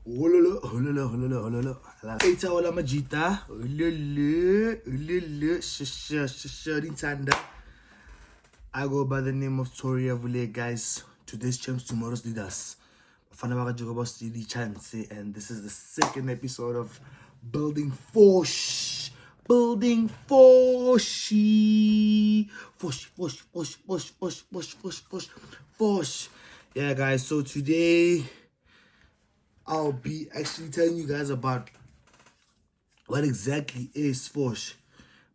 Ololo, ololo, ololo, ololo. Later, all I'm a jita. Ololo, ololo, shasha, I go by the name of Tori Avule, guys. Today's champs, tomorrow's leaders. Chance, and this is the second episode of Building FORSH. Building FORSH. FORSH, FORSH, FORSH, FORSH, FORSH, FORSH, FORSH, FORSH, FORSH. Yeah, guys, so today I'll be actually telling you guys about what exactly is FORSH.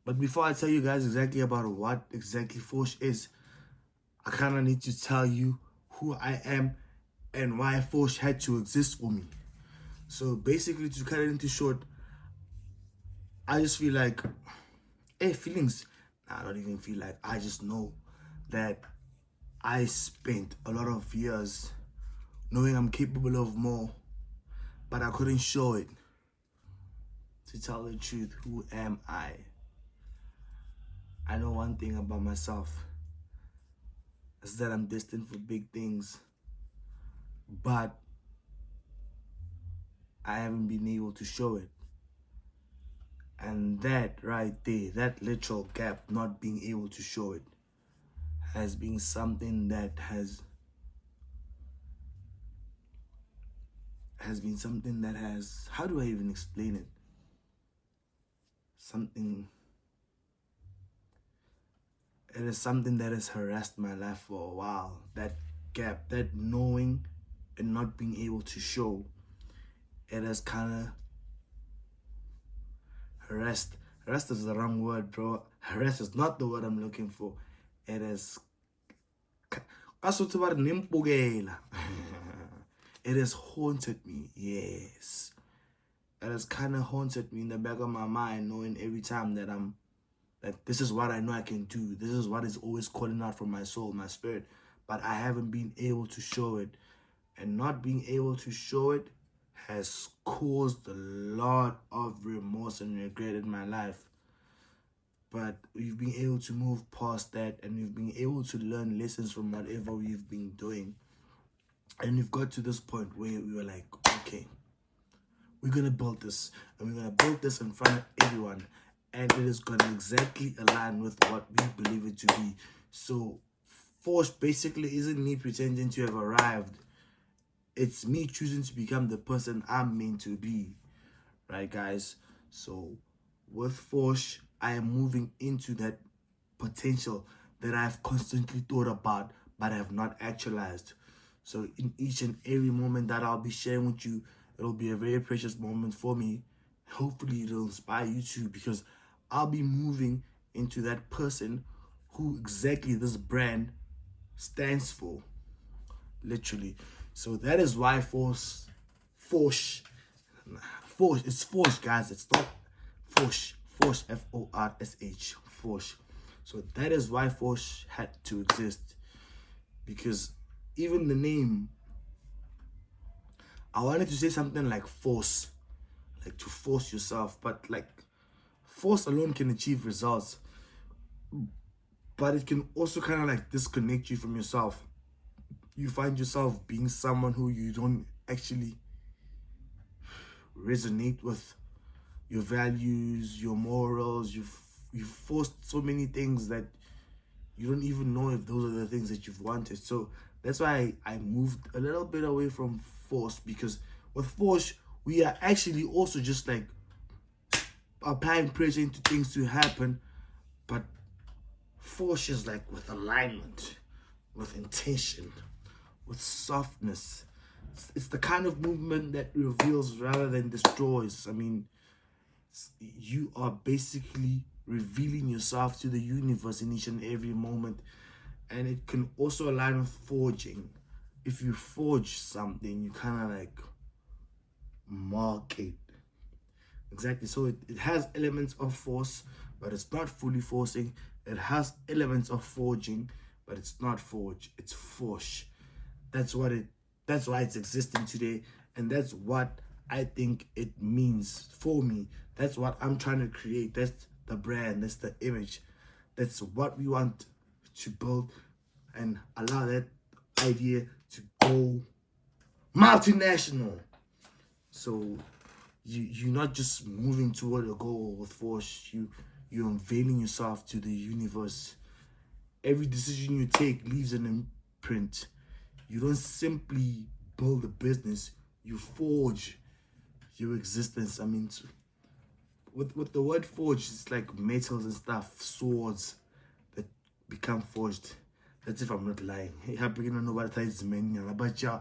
But before I tell you guys exactly about what exactly FORSH is, I kind of need to tell you who I am and why FORSH had to exist for me. So basically, to cut it into short, I just feel like, feelings. I don't even feel like, I just know that I spent a lot of years knowing I'm capable of more, but I couldn't show it. To tell the truth, who am I? I know one thing about myself, is that I'm destined for big things, but I haven't been able to show it. And that right there, that literal gap, not being able to show it, has been something that has been something that has, how do I even explain it? It is something that has harassed my life for a while. That gap, that knowing and not being able to show, it has kind of harassed. Harassed is the wrong word, bro. Harassed is not the word I'm looking for. It is it has haunted me, yes. It has kind of haunted me in the back of my mind, knowing every time that that this is what I know I can do. This is what is always calling out from my soul, my spirit. But I haven't been able to show it. And not being able to show it has caused a lot of remorse and regret in my life. But we've been able to move past that, and we've been able to learn lessons from whatever we've been doing. And we've got to this point where we were like, okay, we're going to build this. And we're going to build this in front of everyone. And it is going to exactly align with what we believe it to be. So, FORSH basically isn't me pretending to have arrived. It's me choosing to become the person I'm meant to be. Right, guys? So, with FORSH, I am moving into that potential that I've constantly thought about, but have not actualized. So in each and every moment that I'll be sharing with you, it'll be a very precious moment for me. Hopefully it'll inspire you too, because I'll be moving into that person who exactly this brand stands for. Literally. So that is why FORSH, it's FORSH, guys. It's not FORSH, FORSH, FORSH. So that is why FORSH had to exist, because even the name, I wanted to say something like force, like to force yourself, but like force alone can achieve results, but it can also kind of like disconnect you from yourself. You find yourself being someone who you don't actually resonate with, your values, your morals. You've forced so many things that you don't even know if those are the things that you've wanted. So that's why I moved a little bit away from FORSH, because with FORSH, we are actually also just like applying pressure into things to happen. But FORSH is like with alignment, with intention, with softness. It's the kind of movement that reveals rather than destroys. I mean, you are basically revealing yourself to the universe in each and every moment. And it can also align with forging. If you forge something, you kind of like mark it. Exactly. So it has elements of force, but it's not fully forcing. It has elements of forging, but it's not forge. It's FORSH. That's why it's existing today. And that's what I think it means for me. That's what I'm trying to create. That's the brand. That's the image. That's what we want to build, and allow that idea to go multinational. So you're not just moving toward a goal with force. You're unveiling yourself to the universe. Every decision you take leaves an imprint. You don't simply build a business, you forge your existence. I mean, with the word forge, it's like metals and stuff, swords that become forged. That's if I'm not lying. Hey, I begin to know what is meaning, but yeah,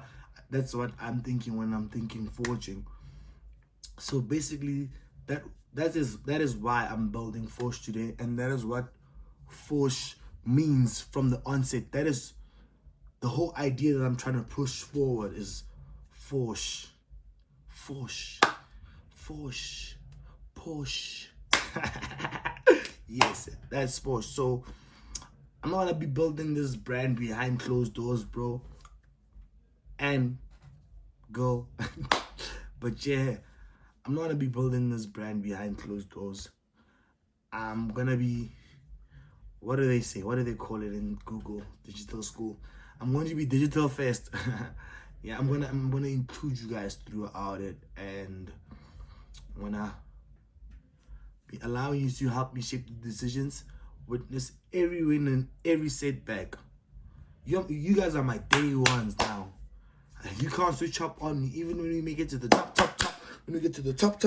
that's what I'm thinking when I'm thinking forging. So basically, that is why I'm building Forsh today, and that is what Forsh means from the onset. That is the whole idea that I'm trying to push forward is Forsh, Forsh, Forsh, Porsche. Yes, that's Forsh. So I'm not gonna be building this brand behind closed doors, bro. And go. But yeah, I'm not gonna be building this brand behind closed doors. I'm gonna be, what do they say? What do they call it in Google Digital School? I'm going to be digital first. Yeah, I'm gonna include you guys throughout it, and I'm gonna be allowing you to help me shape the decisions, witness every win and every setback. You guys are my day ones now. You can't switch up on me, even when we make it to the top. When we get to the top,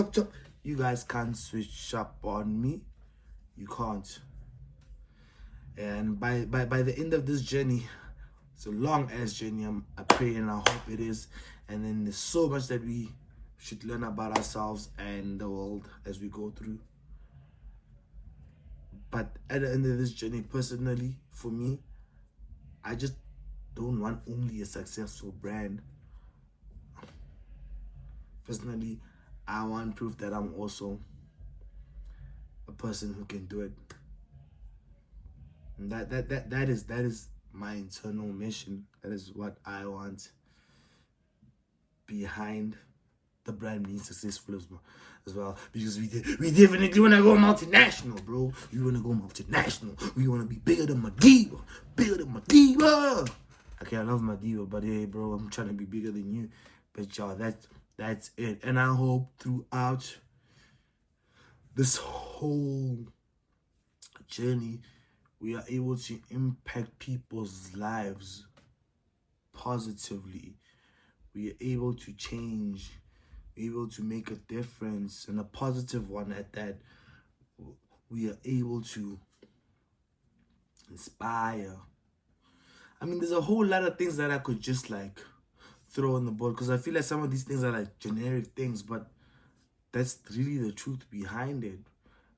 you guys can't switch up on me. You can't. And by the end of this journey, it's a long ass journey. I pray and I hope it is. And then there's so much that we should learn about ourselves and the world as we go through. But at the end of this journey, personally, for me, I just don't want only a successful brand. Personally, I want proof that I'm also a person who can do it. And that is my internal mission. That is what I want behind the brand being successful as well. Because we definitely want to go multinational, bro. We want to go multinational. We want to be bigger than Madiba. Bigger than Madiba. Okay, I love Madiba, but hey, bro, I'm trying to be bigger than you. But y'all, that's it. And I hope throughout this whole journey, we are able to impact people's lives positively. We are able to change. We're able to make a difference, and a positive one at that. We are able to inspire. I mean, there's a whole lot of things that I could just like throw on the board, because I feel like some of these things are like generic things, but that's really the truth behind it.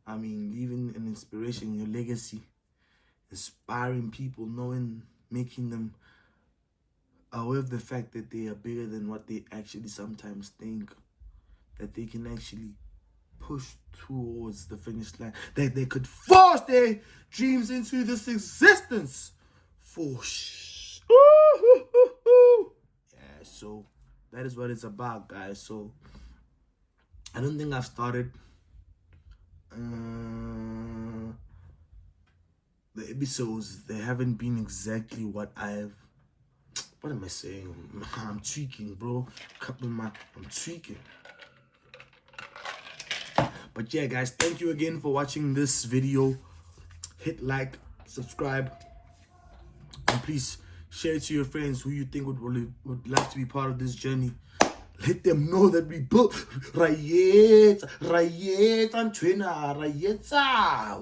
I mean, leaving an inspiration, your legacy, inspiring people, making them aware of the fact that they are bigger than what they actually sometimes think, that they can actually push towards the finish line, that they could force their dreams into this existence. Force. Yeah, so that is what it's about, guys. So I don't think I've started the episodes. They haven't been exactly what am I saying? I'm tweaking, bro. I'm tweaking. But yeah, guys, thank you again for watching this video. Hit like, subscribe, and please share it to your friends who you think would like to be part of this journey. Let them know that we built Rayet and Twina Rayetsa.